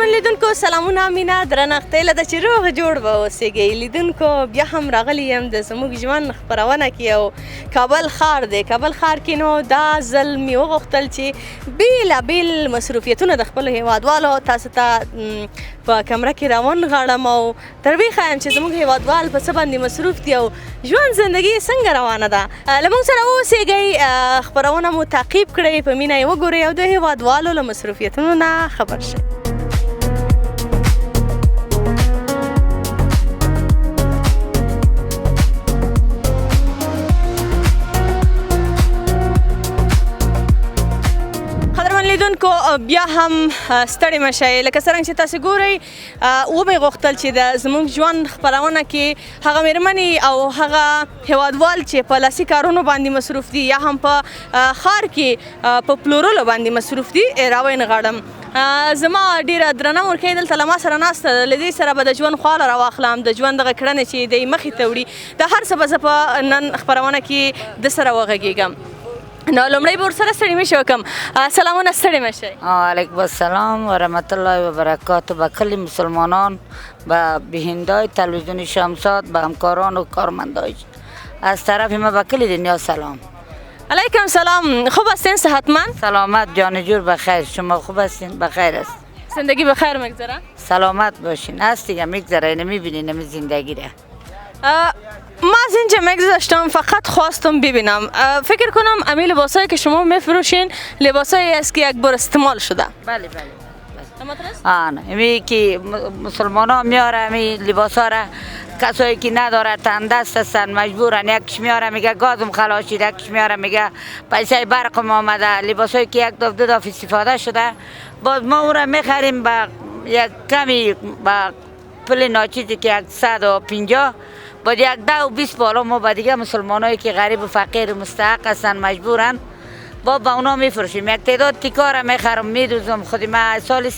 قدرمن لیدونکو سلامونه مینه درنښت له د چې روغ جوړ به اوسېږئ لیدونکو بیا هم راغلی یم د زموږ ژوند خپرونه کې یو کابل ښار دی کابل ښار کې نو دا ځل مې وغوښتل چې بېلابېل مصروفیتونه د خپلو هیوادوالو تاسو ته په کمره کې راونغاړم او تربیخه یم چې زموږ هیوادوال په څه باندې مصروف دي او ژوند زندګي څنګه روانه ده له موږ سره واوسېږئ خپرونه مو تعقیب کړئ په مینه یې وګورئ او د هیوادوالو له مصروفیتونو نه خبر شئ لیدونکو بیا هم ستړي مه شئ لکه څرنګه چې تاسې ګورئ ومې غوښتل چې د زموږ ژوند خپرونه کې هغه مېرمنې او هغه هیوادوال چې په لاسي کارونو باندې مصروف دي یا هم په ښار کې په پلورلو باندې مصروف دي راونغاړم زما ډېره درنه مورکۍ دلته له ما سره ناسته ده له دې سره به د ژوند خواله راواخلم د ژوند دغه کړنې چې دی مخې ته وړي د هر څه به زه په نن خپرونه کې د سره وغږېږم نو لومړی به ورسره ستړي مه شئ وکړم سلامونه ستړي مه شئ علیکم السلام و رحمت الله و برکاته به کل مسلمانان به بیننده‌های تلویزیون شمسات به همکاران و کارمندای از طرف ما به کل دنیا سلام علیکم سلام خوب هستین صحتمند سلامت جان جور بخیر شما خوب هستین بخیر است زندگی بخیر میگذره سلامت باشین هست دیگه میگذره اینو میبینین اینو زندگی ره ما از اینجا میگذاشتم فقط خواستم ببینم فکر کنم امی لباسایی که شما میفروشین لباسایی است که یک بار استعمال شده بله آن امی که مسلمان ها میاره امی لباس ها را کسایی که نداره تندست هستن مجبورن یکش میاره میگه گازم خلاص شده یکش میاره میگه پیسه برقم آمده لباسایی که یک دو دفعه استفاده شده باز ما او را میخریم با یک کمی با پول ناچیزی که 150 با یک 10 و 20 بالا ما با دیگه مسلمانایی که غریب و فقیر و مستحق هستن مجبورن با اونا میفروشیم یک تعداد تیکار میخرم میدوزم خودی ما سال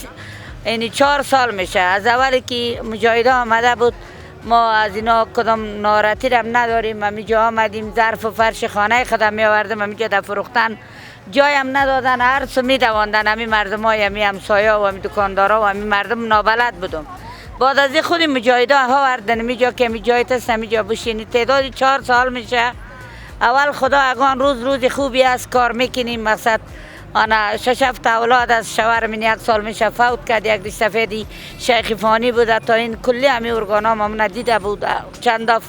یعنی 4 سال میشه از اولی که مجاهده آمده بود ما از اینا کدام ناراحتی هم نداریم همینجا آمدیم ظرف و فرش خانه خودم میآوردم همینجا در فروختن جای هم ندادن هر چه میدواندن همین مردم های همین همسایه و همین دکاندارا و همین مردم نابلد بودم بعد از خود مجاهده ها وردن میجا که مجاهد است میجا بشینی تعداد 4 سال میشه اول خدا اگان روز خوبی است کار میکنیم مقصد آنا 6 اولاد از شوهر من 1 سال میشه فوت کرد یک دیش سفیدی شیخ فانی بوده تا این کلی همی ارگانا ما ندیده بود چند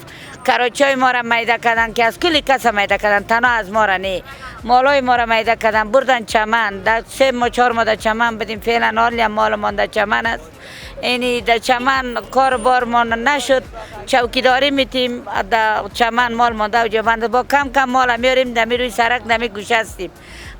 کراچای ما را میده کردن که از کلی کس میده کردن تنها از ما را نه مالای ما را میده کردن بردن چمن در 3 ما 4 ما در چمن بدیم فعلا حالی هم مال ما در چمن است اینی در چمن کار بار ما نشد چوکیداری میتیم در چمن مال مانده و جبنده با کم مال میاریم دمی روی سرک دمی گوشه هستیم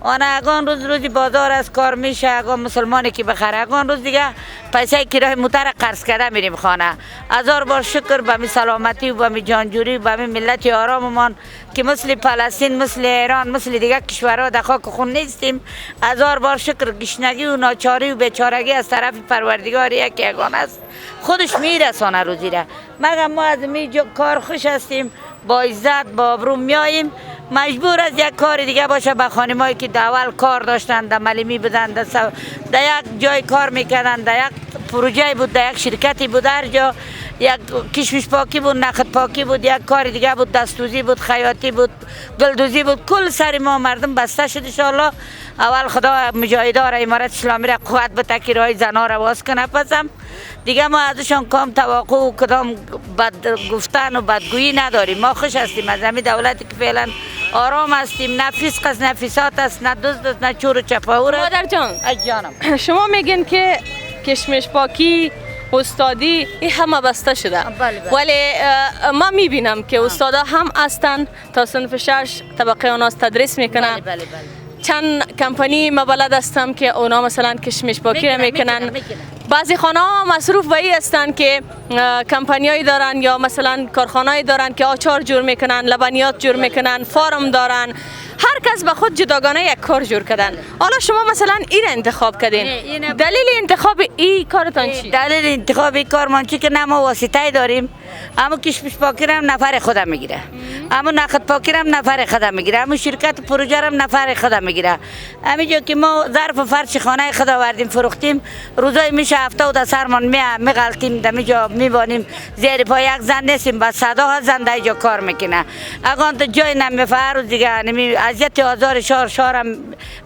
آن اگان روزی بازار از کار میشه اگان مسلمانی که بخره اگان روز دیگه پیسه کرایه موتر قرض کرده میریم خانه 1000 بار شکر به می سلامتی و به می جانجوری به می ملت آراممان که مثل فلسطین مثل ایران مثل دیگه کشورها در خاک خون نیستیم 1000 بار شکر گشنگی و ناچاری و بیچارگی از طرف پروردگار یگانه است خودش میرسانه روزی را مگر ما از می کار خوش هستیم با عزت با ابرو میاییم مجبور از یک کار دیگه باشه به خانمایی که اول کار داشتن در ملیمی بودن در یک جای کار میکردن در یک پروژه بود در یک شرکتی بود هر جا یک کشمش پاکی بود نخت پاکی بود یک کار دیگه بود دستوزی بود خیاطی بود گلدوزی بود کل سر ما مردم بسته شد ان شاء الله اول خدا مجاهدا را امارت اسلامی را قوت بده که راه زنا را باز کنه پسم دیگه ما ازشان کام توقع و کدام بد گفتن و بدگویی نداریم ما خوش هستیم از همین دولتی که فعلا آرام هستیم نه فسق است نه فساد است نه دزد است نه چور و چپاور است مادر جان جانم شما میگین که کشمش پاکی استادی این همه بسته شده ولی ما میبینم که استادا هم هستن تا صنف 6 طبقه اونا تدریس میکنن چند کمپانی مبلد هستم که اونا مثلا کشمش پاکی را میکنن بعضی خانه ها مصروف به این هستند که کمپانیایی دارن یا مثلا کارخانه‌ای دارن که آچار جور میکنن لبنیات جور میکنن فارم دارن هر کس به خود جداگانه یک کار جور کردن حالا شما مثلا این انتخاب کردین دلیل انتخاب این کارتان چی دلیل انتخاب این کار من چی که نه ما واسطه داریم اما کشمش پاکی را نفر خودم میگیره همون نقد پاکی هم نفر خدا میگیره، همون شرکت پروژه هم نفر خدا میگیره. همینجا که ما ظرف فرش خانه خدا آوردیم فروختیم، روزای میشه هفته و سرمان میغلطیم دمیجا میبانیم زیر پای یک زن نیستیم، بس صدا زن در اینجا کار میکنه. اگه تو جای نمیفهر روز دیگه نمی اذیت آزار شارم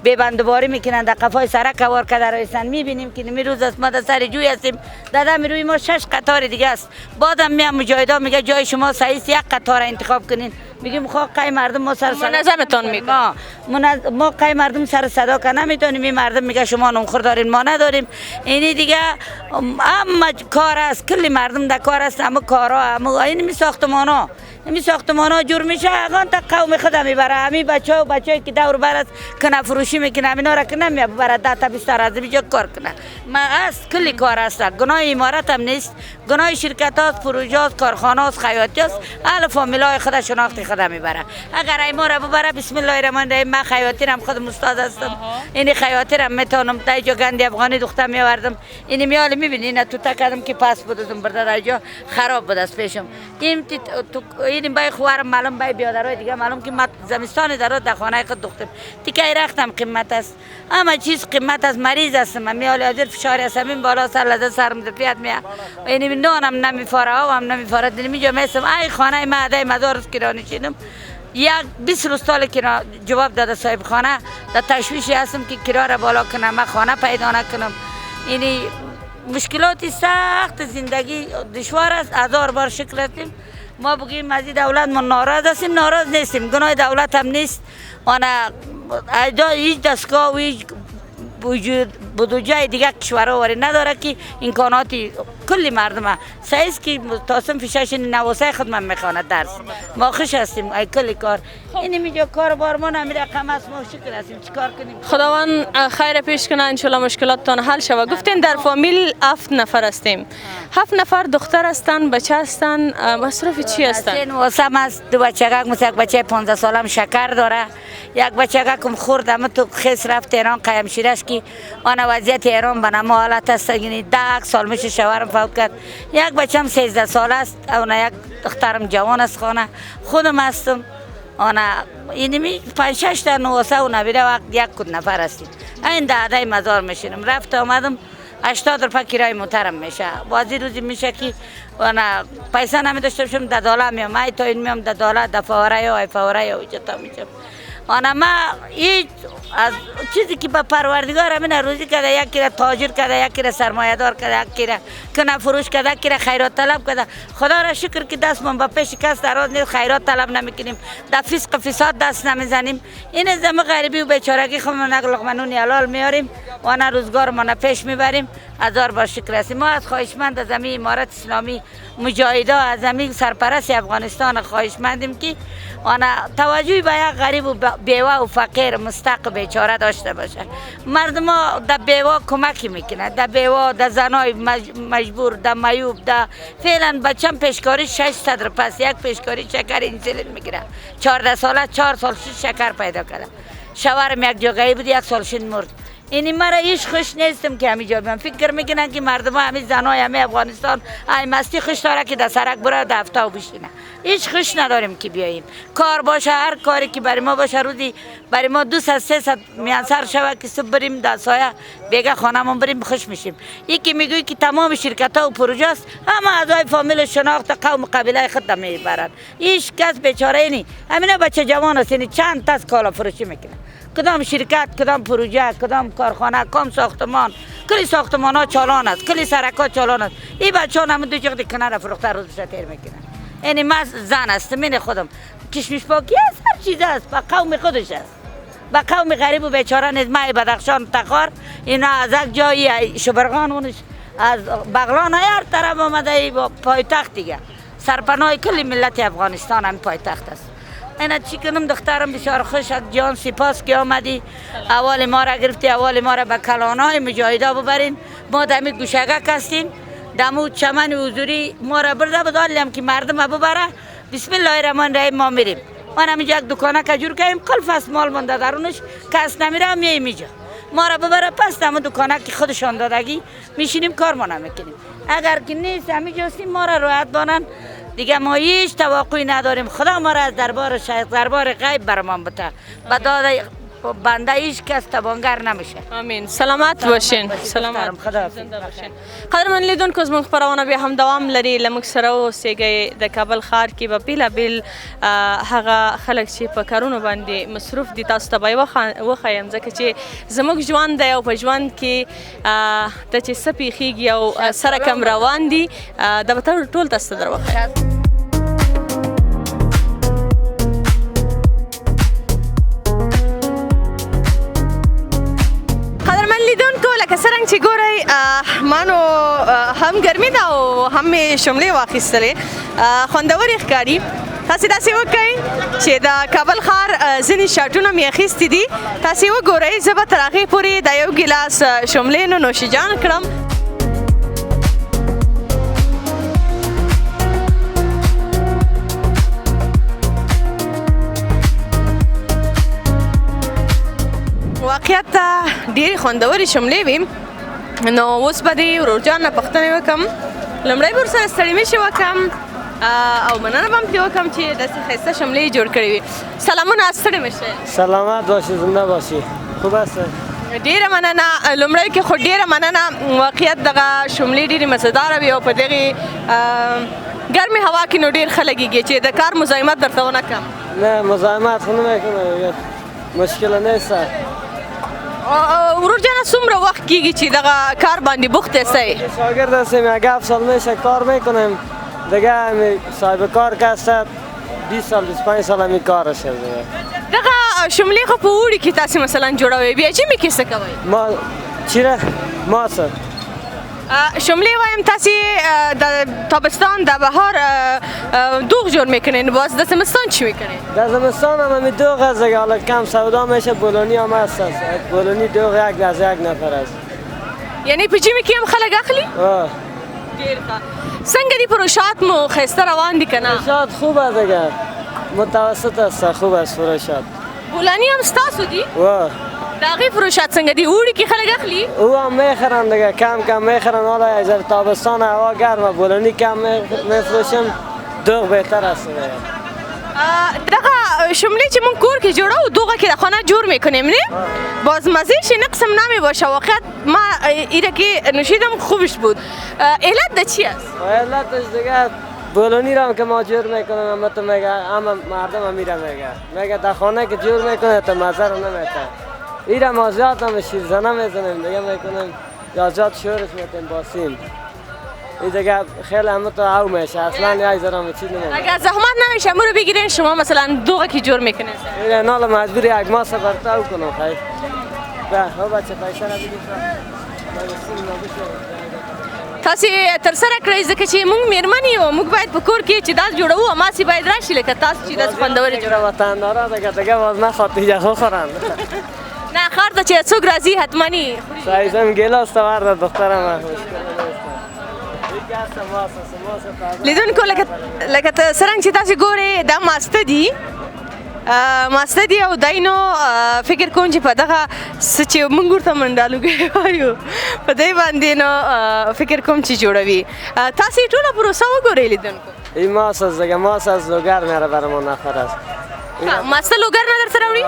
ببندواری میکنن در قفای سرک کار کرده رایسن. میبینیم که نمی روز است ما در سر جوی هستیم، دادم روی ما 6 قطار دیگه است. بعدم میام مجاهدا میگه جای شما صحیح است، یک قطار انتخاب کنین. میگیم خب قای مردم ما سر منظمتون میکنه، ما قای مردم سر صدا کنه نمیتونیم. این مردم میگه شما نونخور دارین ما نداریم. اینی دیگه اما کار است، کلی مردم در کار است، اما کارا اما این می ساختمانا جور میشه. اگان تا قوم خدا میبره همین بچه‌ای که دور بر است کنه فروشی میکنه همینا را که نمیبره 10 تا 20 تا از اینجا کار کنه. ما است کلی کار است، گناه امارت هم نیست، گناه شرکت هاست، پروژه هاست، کارخانه هاست، خیاطی هاست. اهل فامیلای خدا شناخت خدا میبره. اگر ای ما را ببره بسم الله الرحمن الرحیم، من خیاطی هم خودم استاد هستم، این خیاطی هم میتونم تا اینجا گندی افغانی دختر میآوردم. این میال میبینین تو تکادم که پاس بودم برده اینجا خراب بود است پیشم. این بای خوارم معلوم بای بیادرای دیگه معلوم که ما زمستان در خانه خود دختم تیکای رختم قیمت است، اما چیز قیمت از مریض هستم. من میال حاضر فشار هستم این بالا سر لذت سرم دفیات میاد، این نانم نمیفاره آبم نمیفاره دل میجا میسم. ای خانه ما ادای مزار کرانی چیدم یک 20 روز سال کرا جواب داده صاحب خانه، در تشویشی هستم که کرا را بالا کنم، من خانه پیدا نکنم. اینی مشکلاتی سخت زندگی دشوار است، 1000 بار شکر هستیم. ما بگیم از دولت ما ناراض هستیم، ناراض نیستیم، گناه دولت هم نیست. آنها هیچ دستگاه و هیچ بودجه دیگه کشورها وری نداره که امکاناتی کلی مردم سعیست که تاسم فیشش نواسه خدمت میخوانه درس. ما خوش هستیم ای کلی کار این میجا کار بار ما نمیره کم است، ما شکر هستیم چیکار کنیم. خداوند خیر پیش کنه انشالله مشکلاتتان حل شود. گفتین در فامیل 7 نفر هستیم، 7 نفر دختر هستن، بچه هستن، مصروف چی هستن؟ سن واسم است، 2 بچگک مثل یک بچه 15 سالم شکر داره، یک بچگکم خورد اما تو خیس رفت ایران قایم شیرش که آن وضعیت ایران به نما حالت است. یعنی 10 سال میشه شوهرم فوت کرد. یک بچم 13 سال است، اون یک دخترم جوان است خانه، خودم هستم. آن اینمی 5-6 تا نواسه و نبیره وقت یک کد نفر هستیم. این دادای مزار میشینم رفت آمدم 80 روپیه کرای موترم میشه. بازی روزی میشه که انا پیسه نمیداشته باشم ددالا میام، ای تا این میام ددالا دفاوره یا ای فوره یا چطور میشم. آنا ما هیچ از چیزی که با پروردگار همین روزی کرده، یکی را تاجر کرده، یکی را سرمایه دار کرده، یکی را کنه فروش کرده، یکی را خیرات طلب کرده. خدا را شکر که دست من با پیش کس دراز نیست، خیرات طلب نمیکنیم، در فسق فساد دست نمیزنیم. این زمه غریبی و بیچارگی خودمون لقمه نون حلال میاریم و آن روزگار ما پیش میبریم. 1000 بار شکر هستیم. ما از خواهشمند از زمین امارت اسلامی مجاهدا از زمین سرپرست افغانستان خواهشمندیم که آن توجهی به یک غریب و بیوه و فقیر مستحق بیچاره داشته باشه. مردم ها در بیوه کمکی میکنه، در بیوه در زنای مجبور در معیوب در فعلا بچم پیشکاری 600 روپیه، یک پیشکاری شکر انسولین میگیره. 14 ساله 4 سال شکر پیدا کرده. شوهرم یک جا بود 1 سال شد مرد. اینی مرا هیچ خوش نیستم که همیجا بیام. فکر میکنن که مردم همین زنای همه افغانستان ای مستی خوش داره که در سرک بره دفته و بشینه. هیچ خوش نداریم که بیاییم. کار باشه، هر کاری که برای ما باشه، روزی برای ما 200-300 میانسر شود که صبح بریم در سایه بیگه خانمون بریم خوش میشیم. یکی میگوی که تمام شرکت ها و پروژه است، همه اعضای فامیل شناخت قوم قبیله خود میبرند. هیچ کس بیچاره نی. همینا بچه جوان است، چند تا کالا فروشی میکنه. کدام شرکت، کدام پروژه، کدام کارخانه، کدام ساختمان، کلی ساختمان ها چالان است، کلی سرک ها چالان است. این بچه ها هم دو جغد کنار فروخته روزش تیر میکنن. یعنی من زن هستم، من خودم کشمش پاکی است، هر چیز است، با قوم خودش است. با قوم غریب و بیچاره نیست. ما بدخشان تخار اینا از یک جایی شبرغان اونش از بغلان هر طرف آمده با پایتخت دیگه. سرپناه کلی ملت افغانستان هم پایتخت است. اینا چی کنم دخترم بسیار خوش جان سپاس که آمدی، اول ما را گرفتی، اول ما را به کلانای مجاهدا ببرین. ما دمی گوشگک هستیم، دمو چمن حضوری ما را برده بدالیم که مردم ببره. بسم الله الرحمن الرحیم ما میریم. من همینجا یک دکانه کجور کردیم، قلف است مال مونده درونش، کس نمیره میایم اینجا. ما را ببره پس دم دکانه که خودشان دادگی میشینیم کار ما نمیکنیم. اگر که نیست همینجا هستیم ما را روایت بانن دیگه ما هیچ توقعی نداریم. خدا ما را از دربار غیب برمان بده. به داد بنده هیچ کس توانگر نمیشه. آمین. سلامت باشین. سلامت. خدا زنده باشین. قدرمن لیدونکو زموږ خپرونه بیا هم دوام لري. له موږ سره اوسئ د کابل ښار کې به بېلابېل هغه خلک چې په کارونو باندې مصروف دي تاسو ته به یې وښیم ځکه چې زموږ ژوند دی او په ژوند کې ته چې څه پېښېږي او سره کم روان دي دا به ټول تاسو ته در وښیم. لکه څرنګه چې ګورئ ما نو هم ګرمي ده او هم مې شملې واخیستلې خوندورې ښکاري. تاسې داسې وکئ چې د کابل ښار ځینې شاټونه مې اخیستي دي. تاسې وګورئ زه به تر هغې پورې د یو ګیلاس شملې نو نوشیجان کړم. واقعیت ډېرې خوندورې شملې وې. نو اوس به د ورور جان نه پوښتنې وکړم. لومړی به ورسره ستړې مشې وکړم او مننه به هم ترې وکړم چې داسې ښایسته شملې یې جوړ کړې وي. سلامونه، ستړې مشئ. سلامت باشی، زنده باشی. خوب هستئ؟ ډېره مننه. لومړی کې خو ډېره مننه. واقعیت دغه شملې ډېرې مزهداره وي او په دغې ګرمې هوا کې نو ډېر ښه لګېږي چې د کار مزاحمت درته ونه کړم. نه مزاحمت خو نه میکنم، مشکل نیست. ورور جان څومره وخت کیږي چې دغه کار باندې بوخت هستی؟ شاگرد هستیم، 7 سال میشه کار میکنیم دیگه. صاحب کار که هست 20 سال 25 سال همی کارش دیگه. دغه شملې خو په اوړي کې تاسې مثلا جوړوئ، بیا ژمي کې څه کوئ؟ ما چیره؟ ماسه شملې وایم تاسې د تابستان د بهار دوغ جور میکنین، باز د زمستان چی میکنین؟ در زمستان هم همی دوغ هست دیگه. حالا کم سودا میشه، بولونی هم هست. بولونی دوغ یک از یک نفر است. یعنی په ژمي کې هم خلک اخلي؟ ډېر ښه. څنګه دي فروشات مو ښایسته روان دي که نه؟ فروشات خوب است دیگه، متوسط است، خوب است فروشات. بولانی هم ستاسو دي؟ د هغې فروشات څنګه دي؟ اوړي کې خلک اخلي؟ او هم میخرن دیگه، کم کم میخرن. حالا از تابستان هوا گرمه، بولونی کم میفروشیم، دوغ بهتر است دیگه. دغه شملې چې مونږ کور کې جوړو دوغه کې د خانه جور میکنیم نه؟ باز مزهش نقصم نمیباشه. واقعیت ما ایره که نوشیدم خوبش بود. علت ده چی است؟ علتش دیگه بولونی را که ما جور میکنیم اما تو میگه اما مردم میره میگه در خانه که جور میکنه تو مزه رو نمیته. ایره ما زیاد هم شیرزنه میزنیم دیگه میکنیم یا زیاد شورش میکنیم باسیم. این دیگه خیلی همه تو او میشه، اصلا یک ذره چیز نمیشه. اگر زحمت نمیشه امو رو بگیرین شما مثلا دوغه کی جور میکنین؟ ایره ناله مجبوری یک ماه برته او کنم خیلی. ها بچه پیسه را بگیر. تاسې ترسره کړئ ځکه چې موږ میرمن یو، موږ باید په کور کې چې داس جوړوو هماسې باید راشي لکه تاسو چې داسې خوندورې جوړوئ. وطنداره دیگه باز نخواد بخورن. نه ښار ته چې څوک راځي حتمني سایزم ګیلاس ته ورده دخترم. لیدونکو لکه څرنګه چې تاسې ګورئ دا ماسته دي ماسته دي او دی نو فکر کوم چې په دغه څه چې موږ ورته منډالوګۍ وایو په دې باندې نو فکر کوم چې جوړوي. تاسې ټوله پروسه وګورئ لیدونکو. این ماست است دیگه، ماست از لوگر میره برای ما نفر است. ماسته لوگر نه در سره وړي؟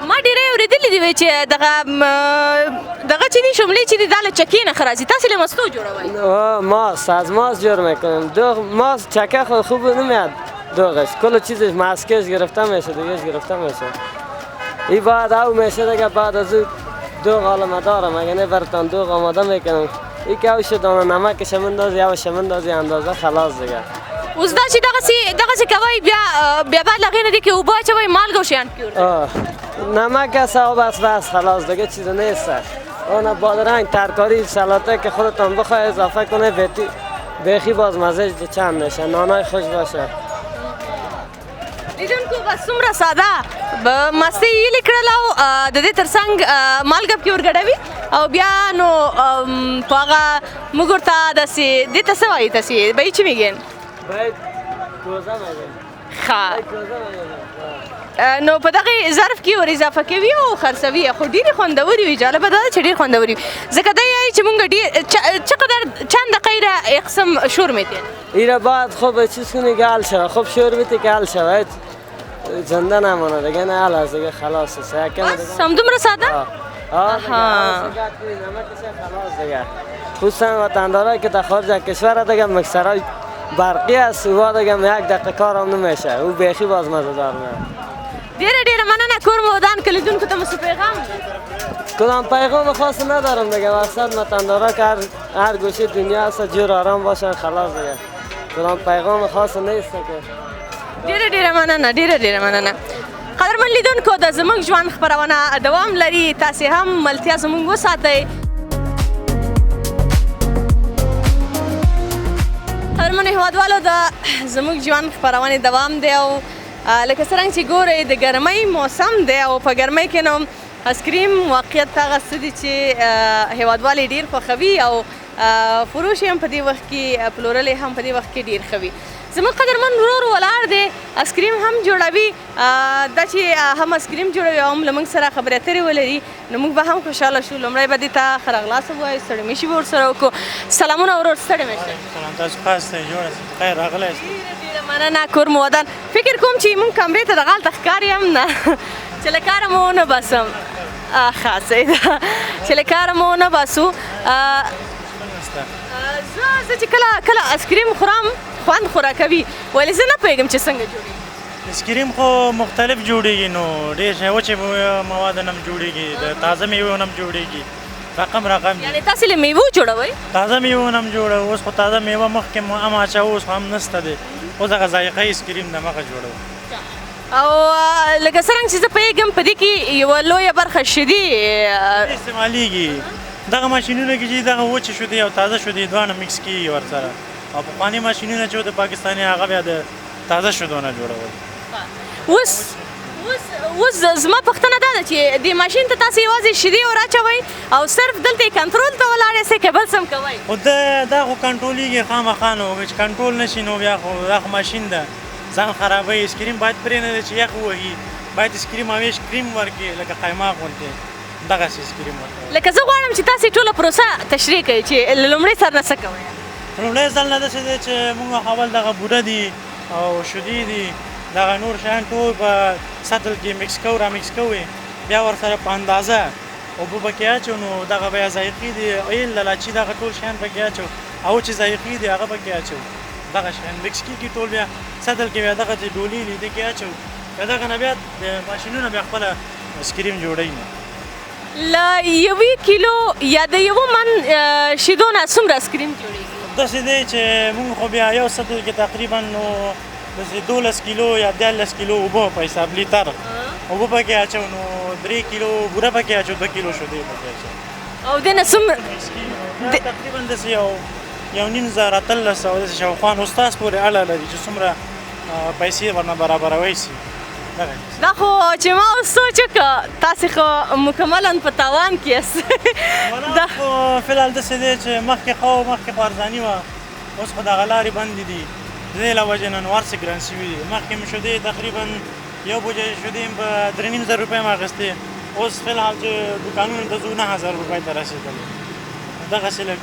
ما ډېری اورېدلي دي چې دغه چې دي شملې چې دي دا له چکې نه ښه راځي. تاسې له مستو جوړوئ؟ ماست از ماست جور میکنیم. دوغ ماست چکه خود خوب نمیاد دوغش، کل چیزش ماسکش گرفته میشه دیگهش گرفته میشه. این بعد او میشه دیگه، بعد از او دوغ حالا مدارم اگه نه برتان دوغ آماده میکنم. این که اوش دانه نمکش مندازی اوش مندازی اندازه خلاص دیگه. اوس دا چې دغسې کوئ بیا بعد له هغې نه دي که اوبه اچوئ مالګه و شیان پکې ورکوئ؟ نمک است و بس خلاص دیگه چیز نیست. اون بادرنگ ترکاری سلاته که خودتان بخواه اضافه کنه بیخی باز مزه چند میشه، نانای خوش باشه. لیدونکو بس څومره ساده مستې یې لیکړل او د دې ترڅنګ مالګه پکې ورګډوي او بیا نو په هغه موږ ورته داسې دې ته څه وایي تاسې به یې چی میگین؟ باید کوزه میگین. نو په دغه ظرف کې ور اضافه کوي او خرڅوي. خو ډېرې خوندورې وي، جالبه دا ده چې ډېر خوندورې وي ځکه دی وایي چې مونږ ډېر چقدر چند دقیقه یک قسم شور میتین ایره بعد خب چیز کنی که حل شود خب شور بیتی که حل شود زنده نمانه دیگه نه حل هست دیگه خلاص است بس همدومره ساده خلاص دیگه خصوصا وطندارایی که در خارج کشور دیگه مکسرهای برقی است و دیگه یک دقیقه کارم نمیشه او بیخی باز مزدار نه ډیره مننه کور مو ودان کلیدونکو ته مو څه پیغام کدام پیغام خاص ندارم دیگه مقصد وطندارا که هر گوشه دنیا است جور آرام باشن خلاص دیگه کدام پیغام خاص نیست که ډیره مننه قدرمن لیدونکو د زموږ ژوند خپرونه دوام لري تاسې هم ملتیا زموږ وساتئ قدرمنو هیوادوالو د زموږ ژوند خپرونې دوام دی او لکه څرنګه چې ګورئ د ګرمۍ موسم دی او په ګرمۍ کې نو اسکریم واقعیت هغه څه دي چې هیوادوال یې ډېر خوښوي او فروش یې هم په دې وخت کې پلورل یې هم په دې وخت کې ډېر ښه وي زموږ قدرمن ورور ولاړ دی اسکریم هم جوړوي دا چې هم اسکریم جوړوي او هم له موږ سره خبرې اترې ولري نو موږ به هم خوشحاله شو لومړی به دې ته ښه راغلاست ووایو ستړي مه شي به ورسره وکړو سلامونه ورور ستړي مه شئ سلام تاسو ښه یاست جوړ یاست خیر راغلی یاست ډېره مننه کور مو ودان فکر کوم چې موږ کمرې ته دغلته ښکار یم نه چې له کاره مو ونه باسم ښه صحیح ده چې له کاره مو ونه باسو زه چې کله اسکریم خورم خوند خو راکوي ولې زه نه پوهېږم چې څنګه جوړېږي اسکریم خو مختلف جوړېږي نو ډېر شی وچې مواد نه هم جوړېږي د تازه میوو نه هم جوړېږي رقم یعنې تاسې له میوو جوړوئ تازه میوو نه هم جوړوو اوس خو تازه میوه مخکې هم اچوو اوس خو هم نشته دی اوس هغه ذایقه اسکریم دمخه جوړوو او لکه څرنګه چې زه پوهېږم په دې کې یوه لویه برخه شیدې استعمالیږي دغه ماشینونه کې چې دغه وچې شودې او تازه شودې دواړه میکس کېږي ورسره او پخواني ماشینونه چې د پاکستاني هغه بیا د تازه شودو نه جوړول اوس زما پوښتنه دا ده چې دې ماشین ته تاسې یوازې شیدې ور اچوئ او صرف دلته یې کنټرول ته ولاړ یاستئ که بل څه هم کوئ خو دا خو کنټرولېږي خامخا نو چې کنټرول نه شي نو بیا خو دا خو ماشین ده ځان خرابوي اسکریم باید پرېنږدي چې یخ ووهي باید اسکریم همیش کریم ورکړي لکه قیماق غوندې دغسې اسکریم ورکوي لکه زه غواړم چې تاسې ټوله پروسه تشریح کړئ چې له لومړي سر نه څه کوئ لومړی ځل نه داسې دی چې موږ اول دغه بوره دي او شودې دي دغه نور شیان ټول په سطل کې میکس کوو را میکس کوو بیا ورسره په اندازه اوبه پکې اچو نو دغه بیا ذایقې دي ایل لاچي دغه ټول شیان پکې اچو او چې ذایقې دي هغه پکې اچو دغه شیان میکس کېږي ټول بیا سطل کې بیا دغه چې ډولې دي دې کې اچو بیا دغه نه بیا د ماشینونه بیا خپله اسکریم جوړوي له یوې کیلو یا د یوه من شیدو نه څومره اسکریم جوړېږي داسې دی چې موږ خو بیا یو سطل کې تقریبا نو داسې 12 کیلو یا 14 کیلو اوبه په حساب لیتر اوبه پکې اچو نو 3 کیلو بوره پکې اچو 2 کیلو شودې پکې اچو او دې نه څومره تقریبا داسې یو نیم زره اتلس او داسې شاوخوا نو ستاسو پورې اړه لري چې څومره پیسې ورنه برابروی شي دا خو چې ما اوس سوچ وکړه تاسې خو مکملا په تاوان کې یاست دا خو فلحال داسې دی چې مخکې خو ارزاني وه اوس خو دغه لارې بندې دي د دې له وجې نه نو هر څه ګران شوي دي مخکې مې شودې تقریبا یو بوجه شودې په 3500 روپۍ مې اخیستې اوس فلحال چې دوکانونو ته ځو 9000 روپۍ ته رسېدلې دغسې لږ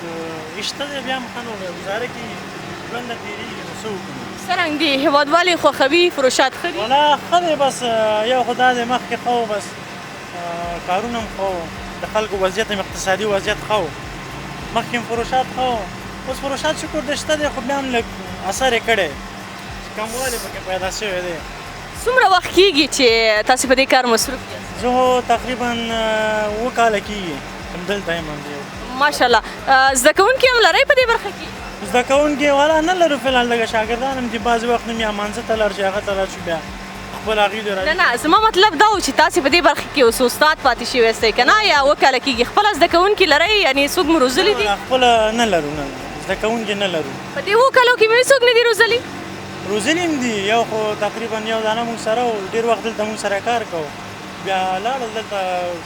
شته دی بیا هم ښه نو ګزاره کېږي ژوند تېرېږي نو څه وکړو څرنګه دي هیوادوال یې خوښوي فروشات ښه دي والا ښه دی بس یو خو دا دی مخکې ښه و بس کارونه هم ښه و د خلکو وضعیت هم اقتصادي وضعیت ښه و مخکې هم فروشات ښه و اوس فروشات شکر دی شته دی خو بیا هم لږ اثر یې کړی کموالی پکې پیدا شوی دی څومره وخت کېږي چې تاسې په دې کار مصروف یاست زه خو تقریبا 7 کاله کېږي همدلته یم ماشاءالله زده کوونکي هم لرئ په دې برخه کې زده کوونکي والا نه لرو فلحال لږه شاګردان هم دي بعضې وخت نوم یا مانځه ته لاړ شي هغه ته لاړ شو بیا خپل هغوی دې نه زما مطلب دا و چې تاسې په دې برخه کې اوس استاد پاتې شوي یاستئ که نه یا 7 کاله کېږي خپله زده کوونکي لرئ یعنې څوک مو روزلي دي خپله نه لرو نه زده کوونکي نه لرو په دې 7 کالو کې مې څوک نه دي روزلي روزلي هم دي یو خو تقریبا یو دانه موږ سره و ډېر وخت دلته موږ سره کار کوو بیا لاړل دلته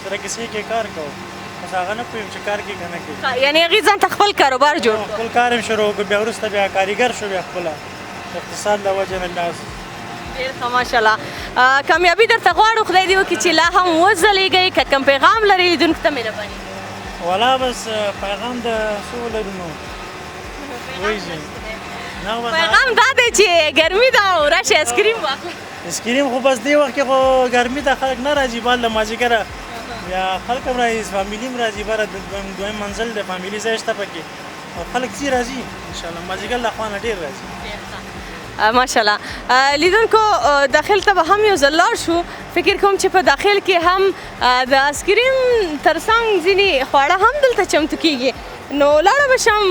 سره کیسې کې کار کوو بس هغه نه پوهېږم چې کار کوي که نه کوي یعنې هغې ځان ته خپل کاروبار جوړ کړو خپل کار هم شروع وکړو بیا وروسته بیا کاریګر شو بیا خپله اقتصاد له وجې نه بیا ډېر ښه ماشاءالله کامیابي درته غواړو خدای دې وکړي چې لا هم وځلېږئ که کوم پیغام لرئ لیدونکو ته مهرباني والا بس پیغام د څه ولرو نو وایي نه بس پیغام دا دی چې ګرمي ده او راشئ اسکریم واخلئ. اسکریم خو بس دې وخت کې خو ګرمي ته خلک نه راځي بال د مازدیګره بیا خلک هم راځي فامیلي هم راځي بره دویم منزل د فامیلي ځای شته پکې او خلک ځي راځي انشاءالله مازدیګر له خوا نه ډېر راځي. ماشاءالله لیدونکو داخل ته به هم یو ځل لاړ شو. فکر کوم چې په داخل کې هم د اسکریم ترڅنګ ځینې خواړه هم دلته چمتو کیږي. نو لاړه به شم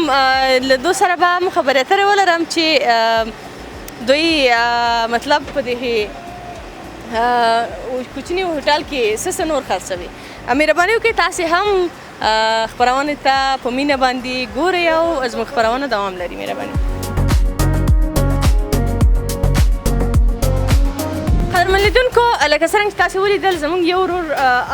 له دو سره به هم خبرې اترې ولرم چې دوی مطلب په دې کوچني هوټل کې څه نور خرڅوي. مهرباني وکړئ تاسې هم خپرونې ته په مینه باندې ګورئ او زموږ خپرونه دوام لري. مهرباني. قدرمن لیدونکو لکه څرنګه چې تاسې ولیدل زموږ یو ورور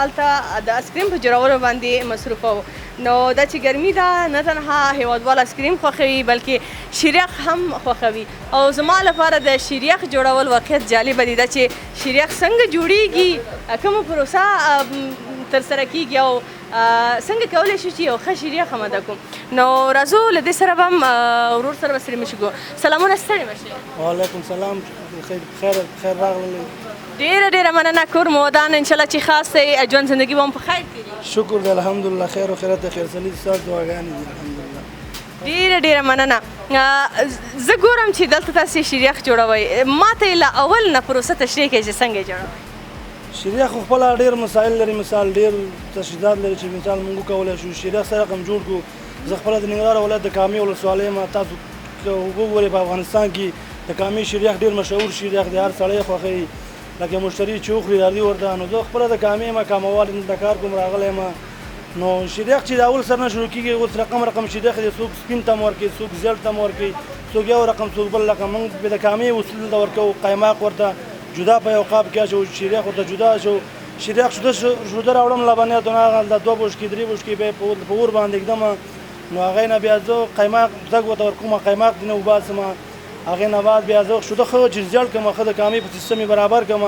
هلته د اسکریم په جوړولو باندې مصروفه و. نو دا چې ګرمي ده نه تنها هیوادوال اسکریم خوښوي بلکې شیریخ هم خوښوي او زما لپاره د شیریخ جوړول واقعیت جالبه دي. دا چې شیریخ څنګه جوړیږي کومه پروسه ترسره کیږي او څنګه کولی شو چې یو ښه شیریخ آماده کوم. نو راځو له دې سره به هم ورور سره به سره مشو. سلامونه ستړي مشئ. وعلیکم سلام. خیر راغلی. ډیره مننه. کور مو ودان انشاءالله چې خاص دی ژوند زندگی به هم په خیر تېرېږي. شکر دی الحمدلله خیر و خیرات خیر سلي ستاسو دعاګانې دي الحمدلله. ډیره مننه. زه ګورم چې دلته تاسې شیریخ جوړوئ. ما ته یې له اول نه پروسه تشریح کړئ چې څنګه یې جوړوئ. شیریخ خو خپله ډېر مسایل لري. مثال ډېر تشدیدات لري چې مثال موږ وکولی شو شیریخ سره رقم جوړ کړو. زه خپله د ننګرهار ولایت د کامې ولسوالۍ یم. تاسو وګورئ په افغانستان کې د کامې شیریخ ډېر مشهور شیریخ دی. هر سړی یې خوښوي لکه مشتري چې وخوري راځي ورته. نو زه خپله د کامې یم کاموال د کار کوم راغلی یم. نو شیریخ چې د اول سر نه شروع کېږي اوس رقم شیریخ دی. څوک سپین ته م ورکوي څوک زیړ ته م ورکوي څوک یو رقم څوک بل رقم. موږ د کامې اصول دلته ورکوو. قیماق ورته جدا په یو قاب کې اچوو شیریخ ورته جدا اچوو. شیریخ شوده راوړم لبنیاتو نه هغه د 2 بوشکې 3 بوشکې به په اور باندې ږدم. نو هغې نه بیا زه قیماق زګ ورته ورکوم قیماق دې نه وباسم. هغې نه بعد بیا زه شوده ښه چې زیړ کړم ښه د کامې په سیستم یې برابر کړم.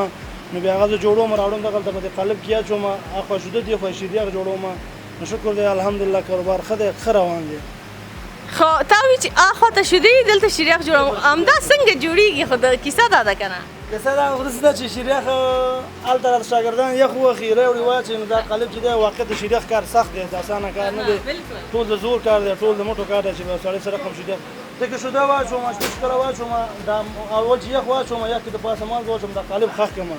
نو بیا هغه زه جوړوم راوړم دغلته په دې قالب کې اچوم اخوا شوده دې خوا شیریخ جوړوم. نو شکر دی الحمدلله کاروبار ښه دی ښه روان دی. خو تا وایي چې اخوا ته شیدې دلته شیریخ جوړوم. همدا څنګه جوړیږي خو د کیسه دا ده که نه؟ کیسه دا وروسته ده چې شیریخ هلته راته شاګردان یخ وخي راوړي واچوي. نو دا قالب چې دی واقع د شیریخ کار سخت دی. د اسانه کار نه دی. ټول د زور کار دی. ټول د موټو کار دی چې سړی سره رقم شیریخ دغه شوده واچوم شپږ واچوم. دا اول چې یخ واچوم یخ کې د پاسه مال واچوم دا قالب خښ کړم.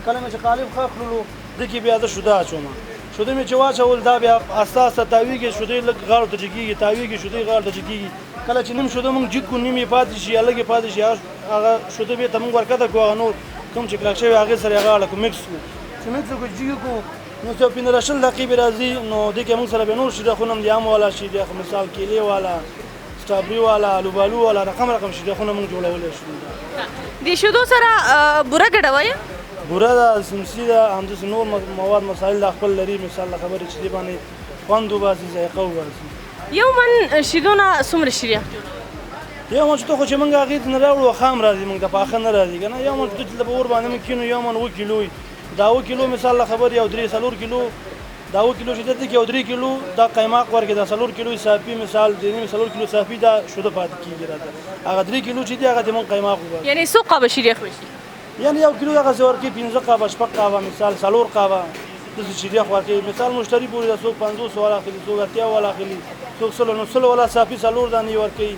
کله مې چې قالب خښ کړلو دغې بیا زه شوده اچوم. شوده مې چې واچول دا بیا استه استه تاویږي. شوده لږ غاړو ته جګېږي تاویږي شوده غاړو ته جګېږي. کله چې نیم شوده موږ جګ کړو نیم یې پاتې شي یا لږ یې پاتې شي هغه شوده بیا ته موږ ورکته کړو. هغه نور کوم چې کلک شوي هغې سره یې غاړه کړو مکس کړو. چې مکس کړو جګ کړو نو څو 15 دقیقې به راځي. نو دې کې موږ سره بیا نور شیریخونه هم دي عام والا شیریخ مثال کیلې والا سټابري والا الوبالو والا رقم شیریخونه موږ جوړولی شو. د شیدو سره بوره ګډوئ؟ بوره ده سمسي ده همداسې نور مواد مسایل د خپل لري. مثال د خبرې چې دې باندې خوند وباسي ذایقه وباسي. یو من شیدو نه څومره شیریخ جوړوئ؟ یو من شیدو خو چې موږ هغې ته نه راوړو خام راځي موږ ته پاخه نه راځي که نه. یو من شیدو چې په اور باندې موږ کینو یو من 2 کیلو وي. دا 2 کیلو مثال د خبرې یو 3-4 کیلو دا 2 کیلو چې دلته کې یو 3 کیلو دا قیماق ورکړي. دا 4 کیلو صافي مثال د 4 کیلو صافي دا شوده پاتې کېږي راته. هغه 3 کیلو چې دی هغه د موږ قیماق وباسي. یعنې څو قابه شیریخ وشي؟ یعنې 1 کیلو هغه زه ورکوي 15 قابه 6 قابه مثال 4 قابه داسې شیریخ ورکوي. مثال مشتري پورې ده څوک 500 والا اخلي څوک 80 والا اخلي څوک 100 والا صافي 4 دانې ورکوي.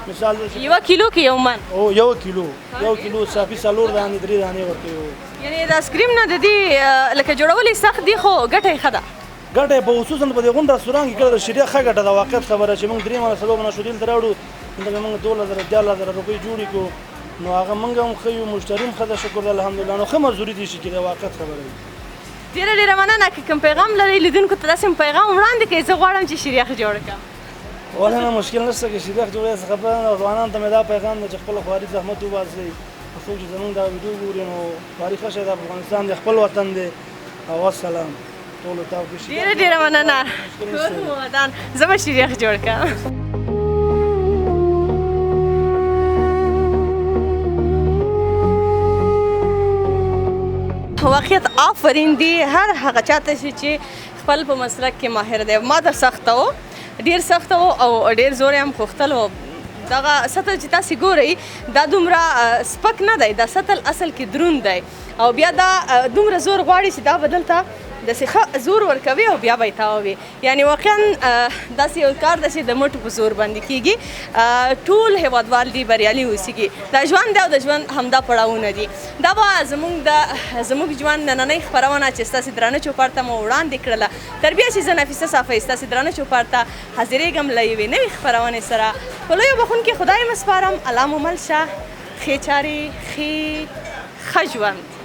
مثال 1 کیلو کې یو من او 1 کیلو صافي 4 دانې 3 دانې ورکوي. یعنې د اسکریم نه د دې لکه جوړول یې سخت دي خو ګټه یې ښه ده. ګټه یې په خصوصا په دې غونډ رستورانت کې کله د شیریخ ښه ګټه ده. واقعیت خبره چې موږ 3 منه 4 منه شو دلته راوړو دلته موږ 2000 روپۍ جوړې کړو. نو هغه موږ هم ښه یو مشتري هم ښه ده شکر دی الحمدلله. نو ښه مزدوري دې شي کېده واقعیت خبره وي. ډېره مننه. که کوم پیغام لرئ لیدونکو ته داسې پیغام وړاندې کړئ زه غواړم چې شیریخ جوړ کړم. ولې نه مشکل نشته که شیریخ جوړوي څه خبره نه. ځوانانو ته مې دا پیغام دی چې خپله خواري زحمت وباسئ. څوک چې زموږ دا ویډیو ګوري نو خواري ښه شی ده. افغانستان دی خپل وطن دی. او والسلام ټولو ته. ډېره مننه. کور مو ودان. زه به شیریخ جوړ کړم. واقعیت آفرین دی هر هغه چاته چې خپل په مسلک کې ماهر دی. ما در سخته و، ډېر سخته و او ډېر زور یې هم غوښتل و. دغه سطل چې تاسې ګورئ دا دومره سپک نه دی، دا سطل اصل کې دروند دی او بیا دا دومره زور غواړي چې دا به دلته داسې ښه زور ورکوي او بیا به یې تاووي. یعنې واقعا داسې یو کار ده چې د مټو په زور باندې کېږي. ټول هېوادوال دي بریالي اوسېږي. دا ژوند دی او د ژوند همدا پړاوونه دي. دا به زموږ ژوند نننۍ خپرونه چې ستاسې درانه چوپړ ته مو وړاندې کړله. تر بیا چې زه نفیسه صافۍ ستاسې درانه چوپړ ته حاضرېږم له یوې نوې خپرونې سره. په لویو بخښونکي خدای مو سپارم. الله مو مل شه. ښې چارې، ښه ژوند.